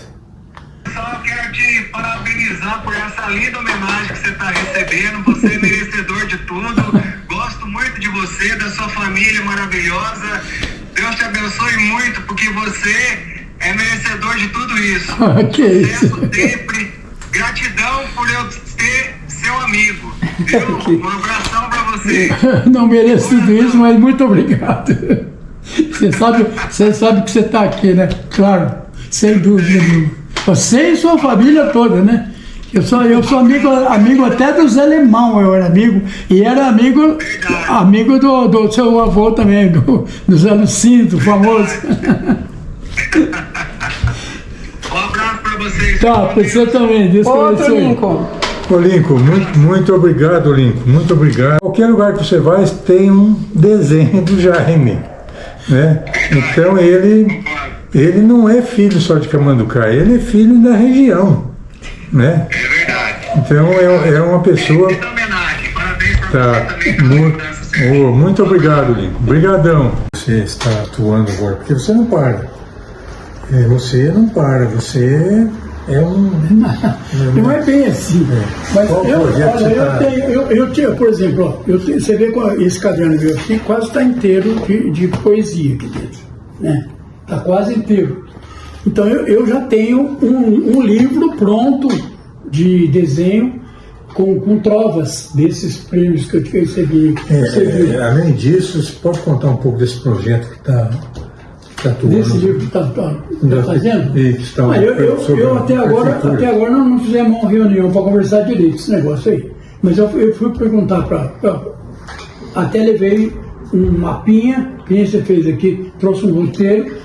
Só quero te parabenizar por essa linda homenagem que você está recebendo. Você é merecedor de tudo. Gosto muito de você, da sua família maravilhosa. Deus te abençoe muito, porque você é merecedor de tudo isso. Que isso. Sucesso sempre. Gratidão por eu ser seu amigo. Viu? Um abração para você. Não mereço tudo isso, mas muito obrigado. Você sabe que você está aqui, né? Claro, sem dúvida nenhuma. Você e sua família toda, né? Eu sou amigo até do Zé Lemão, eu era amigo. E era amigo do seu avô também, do Zé Lucinto, famoso. Um abraço para vocês. Tá, você também. Deus Outro abençoe. Lincoln. Ô Lincoln, muito obrigado, Lincoln, muito obrigado. Qualquer lugar que você vai tem um desenho do Jaime, né? Então ele não é filho só de Camanducaia, ele é filho da região, né? É verdade. Então é uma pessoa... Muita homenagem. Parabéns para Tá, você também pela mudança. muito obrigado, Lincoln. Obrigadão. Você está atuando agora, porque você não para. Você não para, você É um... Não é bem assim. Mas Qual eu, projeto olha, você tá- eu tinha, por exemplo, ó, você vê com esse caderno meu aqui, quase está inteiro de poesia aqui dentro. Né? Está quase inteiro. Então eu já tenho um livro pronto de desenho com trovas desses prêmios que eu recebi. Além disso, você pode contar um pouco desse projeto que está atuando? Desse livro que está fazendo? Isso, Eu até agora não fizemos uma reunião para conversar direito esse negócio aí. Mas eu fui perguntar até levei um mapinha que você fez aqui, trouxe um roteiro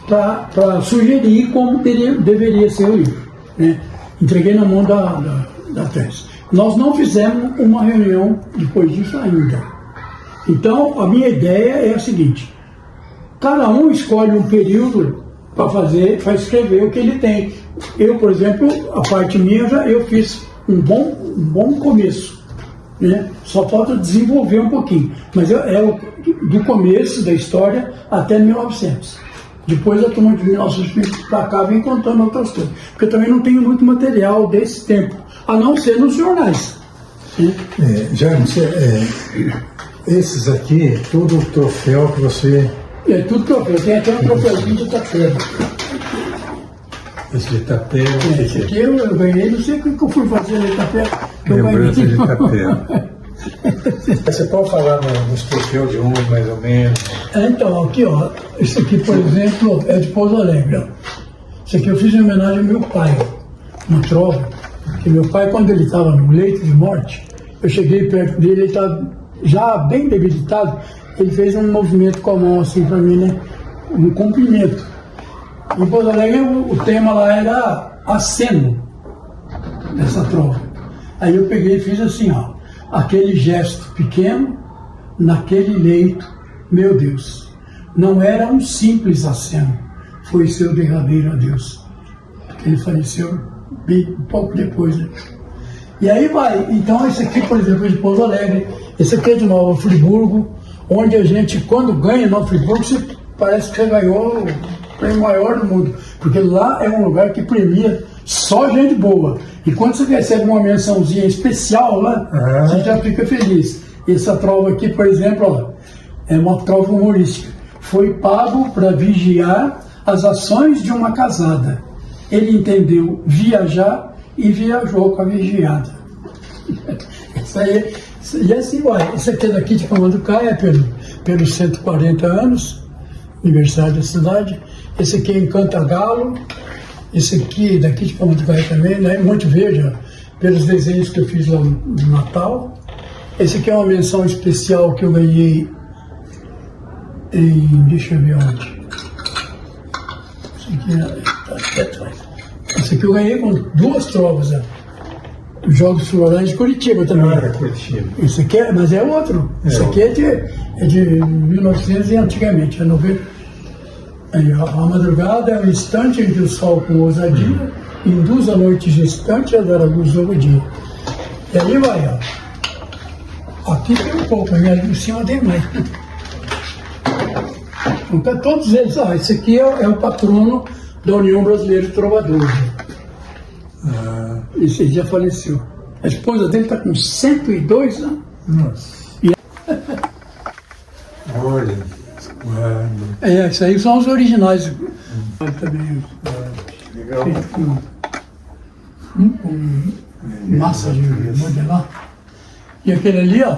para sugerir como deveria ser o livro. Né? Entreguei na mão da Tess. Nós não fizemos uma reunião depois disso ainda. Então, a minha ideia é a seguinte: cada um escolhe um período para escrever o que ele tem. Eu, por exemplo, a parte minha, eu fiz um bom começo. Né? Só falta desenvolver um pouquinho. Mas é do começo da história até 1900. Depois a turma de 1920 para cá vem contando outras coisas. Porque eu também não tenho muito material desse tempo, a não ser nos jornais. Né? Jaime, esses aqui, tudo troféu que você... É tudo troféu. Tem até um troféuzinho de Itapeva. Esse de Itapeva... Esse aqui eu ganhei, não sei o que eu fui fazer na Itapeva. Lembrança de Itapeva. Você pode falar nos troféus de onde, mais ou menos? Então, aqui, ó, esse aqui, por exemplo, é de Pouso Alegre. Ó. Esse aqui eu fiz em homenagem ao meu pai, uma trova. Que meu pai, quando ele estava no leito de morte, eu cheguei perto dele, ele estava já bem debilitado, ele fez um movimento com a mão assim para mim, né? Um cumprimento. Em Pouso Alegre, o tema lá era aceno dessa trova. Aí eu peguei e fiz assim, ó. Aquele gesto pequeno, naquele leito, meu Deus, não era um simples aceno, foi seu derradeiro adeus. Ele faleceu um pouco depois, né? E aí vai, então esse aqui, por exemplo, é de Pouso Alegre, esse aqui é de Nova Friburgo, onde a gente, quando ganha Nova Friburgo, parece que você ganhou o prêmio maior do mundo, porque lá é um lugar que premia só gente boa. E quando você recebe uma mençãozinha especial lá, você já fica feliz. Essa trova aqui, por exemplo, ó, é uma trova humorística. Foi pago para vigiar as ações de uma casada. Ele entendeu viajar e viajou com a vigiada. Isso aí, e assim vai. Esse aqui daqui de Camanducaia é pelos 140 anos, aniversário da cidade. Esse aqui é em Cantagalo. Esse aqui, daqui de Camanducaia também, né? Monte Verde, ó, pelos desenhos que eu fiz lá no Natal. Esse aqui é uma menção especial que eu ganhei em... deixa eu ver onde. Esse aqui eu ganhei com 2 trovas, né? Os Jogos Florais de Curitiba também. Curitiba. Esse aqui mas é outro. Esse aqui é de 1900 e antigamente, é 90. A madrugada é um instante em que o sol com ousadia induz a noite gestante a dar a luz ao dia. E aí vai, ó. Aqui tem um pouco, mas ali em cima tem mais. Então todos eles, esse aqui é o patrono da União Brasileira de Trovadores. Esse já faleceu. A esposa dele está com 102 anos. Nossa. Olha. Isso aí são os originais. Também. Legal. Com massa de modelar. E aquele ali, ó,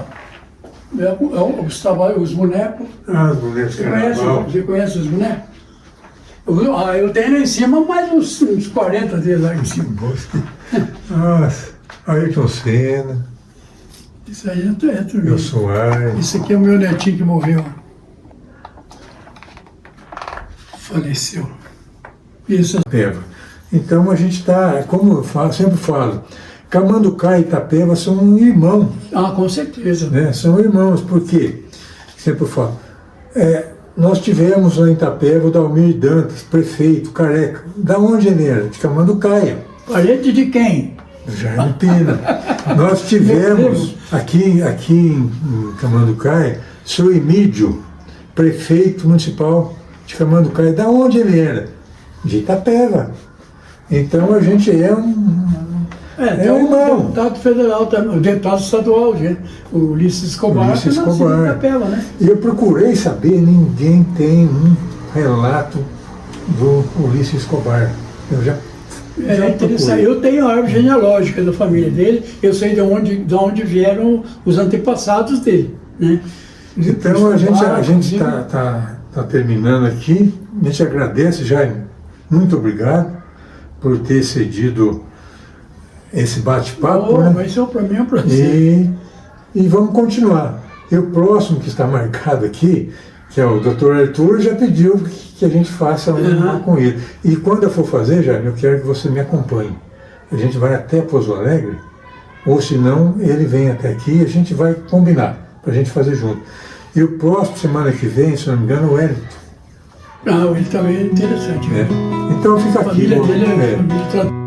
os bonecos. Os bonecos de carnaval. Você conhece os bonecos? Eu tenho lá em cima mais uns 40 deles lá em cima. Nossa, Ayrton Senna. Isso aí é tudo. Meu Soares. Isso aqui é o meu netinho que morreu. Faleceu. Isso. Então a gente está, como eu sempre falo, Camanducaia e Itapeva são irmãos. Com certeza. Né? São irmãos, porque, sempre falo, nós tivemos lá em Itapeva o Dalmir Dantas, prefeito, careca. Da onde ele era? De Camanducaia. Parente de quem? Do Jaime Pina. Nós tivemos aqui em Camanducaia, seu Emílio, prefeito municipal de Camanducaia. Da onde ele era? De Itapeva. Então a gente é um Tem um o irmão. deputado federal também, o deputado estadual, o Ulisses Escobar, Ulisses que nasceu Escobar. em Itapeva, né? E eu procurei saber, ninguém tem um relato do Ulisses Escobar. Eu já É interessante. procurei. Eu tenho a árvore genealógica da família dele, eu sei de onde vieram os antepassados dele, né? Então a gente inclusive, tá terminando aqui. A gente agradece, Jaime. Muito obrigado por ter cedido esse bate-papo, né? Vai ser para mim um prazer. E vamos continuar. E o próximo que está marcado aqui, que é o Dr. Arthur, já pediu que a gente faça uma com ele. E quando eu for fazer, Jaime, eu quero que você me acompanhe. A gente vai até Pouso Alegre, ou se não, ele vem até aqui e a gente vai combinar, para a gente fazer junto. E o próximo, semana que vem, se não me engano, é o Wellington. Ele também é interessante. Então fica A aqui. família dele é É. família